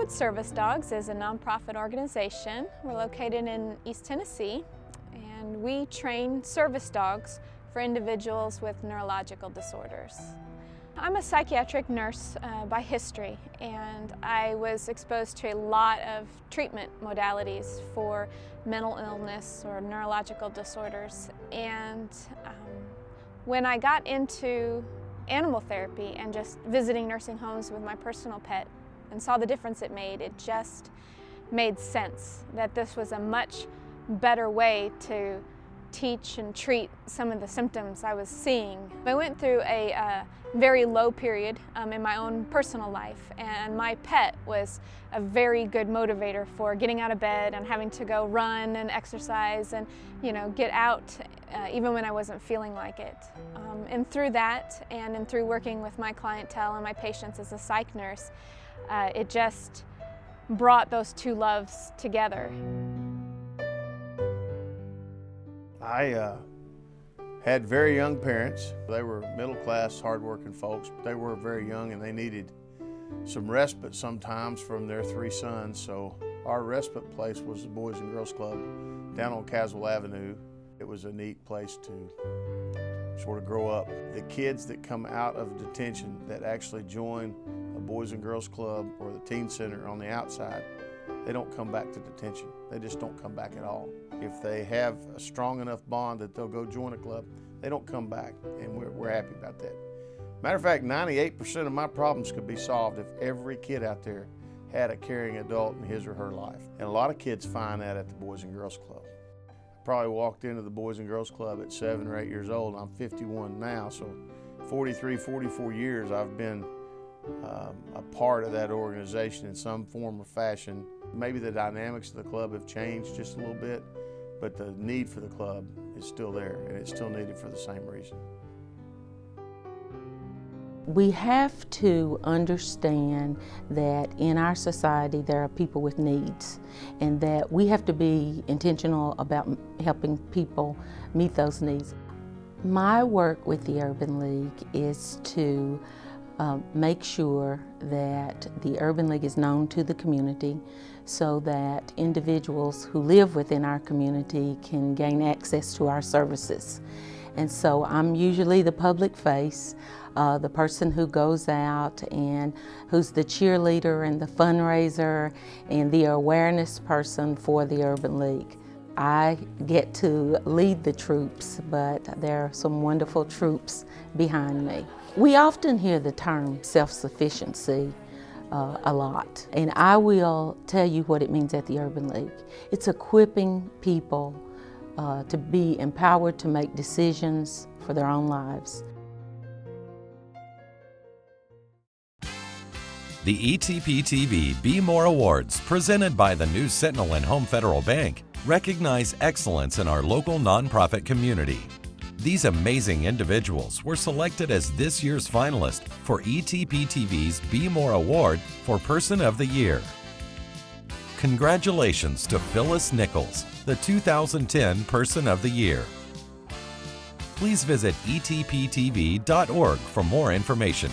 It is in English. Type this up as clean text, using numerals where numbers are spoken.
Advanced Service Dogs is a nonprofit organization. We're located in East Tennessee, and we train service dogs for individuals with neurological disorders. I'm a psychiatric nurse by history, and I was exposed to a lot of treatment modalities for mental illness or neurological disorders. And when I got into animal therapy and just visiting nursing homes with my personal pet and saw the difference it made, it just made sense that this was a much better way to teach and treat some of the symptoms I was seeing. I went through a very low period in my own personal life, and my pet was a very good motivator for getting out of bed and having to go run and exercise and, get out even when I wasn't feeling like it. And through that, and through working with my clientele and my patients as a psych nurse, it just brought those two loves together. I had very young parents. They were middle-class, hard-working folks, but they were very young and they needed some respite sometimes from their three sons. So our respite place was the Boys and Girls Club down on Caswell Avenue. It was a neat place to sort of grow up. The kids that come out of detention that actually join a Boys and Girls Club or the Teen Center on the outside, they don't come back to detention. They just don't come back at all. If they have a strong enough bond that they'll go join a club, they don't come back, and we're happy about that. Matter of fact, 98% of my problems could be solved if every kid out there had a caring adult in his or her life. And a lot of kids find that at the Boys and Girls Club. I probably walked into the Boys and Girls Club at 7 or 8 years old, and I'm 51 now, so 43, 44 years I've been a part of that organization in some form or fashion. Maybe the dynamics of the club have changed just a little bit, but the need for the club is still there, and it's still needed for the same reason. We have to understand that in our society there are people with needs, and that we have to be intentional about helping people meet those needs. My work with the Urban League is to make sure that the Urban League is known to the community so that individuals who live within our community can gain access to our services. And so I'm usually the public face, the person who goes out and who's the cheerleader and the fundraiser and the awareness person for the Urban League. I get to lead the troops, but there are some wonderful troops behind me. We often hear the term self-sufficiency a lot, and I will tell you what it means at the Urban League. It's equipping people to be empowered to make decisions for their own lives. The ETptv Be More Awards, presented by the News Sentinel and Home Federal Bank, recognize excellence in our local nonprofit community. These amazing individuals were selected as this year's finalist for ETptv's Be More Award for Person of the Year. Congratulations to Phyllis Nichols, the 2010 Person of the Year. Please visit etptv.org for more information.